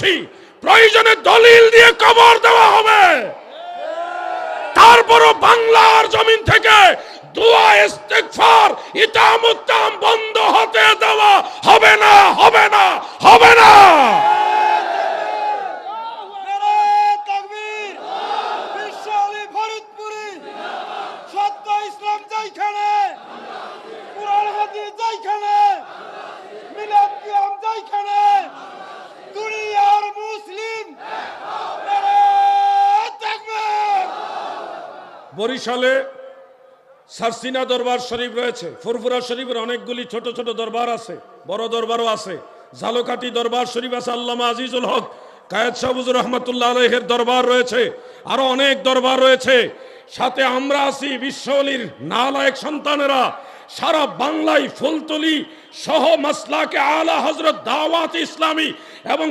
বলছি, প্রয়োজনে দলিল দিয়ে কবর দেওয়া হবে, তারপরও বাংলার জমিন থেকে দোয়া ইস্তেগফার ইতাম উত্তাম বন্ধ হতে দেওয়া হবে না, হবে না, হবে না। বরিশালে সারসিনা দরবার শরীফ রয়েছে, ফুরফুরা শরীফের অনেকগুলি ছোট ছোট দরবার আছে, বড় দরবারও আছে। ঝালকাঠি দরবার শরীফ আছে, আল্লামা আজিজুল হক কায়েদ শাহ হুজুর রহমাতুল্লাহ আলাইহির দরবার রয়েছে, আরো অনেক দরবার রয়েছে। সাথে আমরা আছি বিশ্বওয়ালির নালায়েক সন্তানেরা। সারা বাংলায় ফুলতলি সহ মাসলাকে আলা হযরত দাওয়াত ইসলামী এবং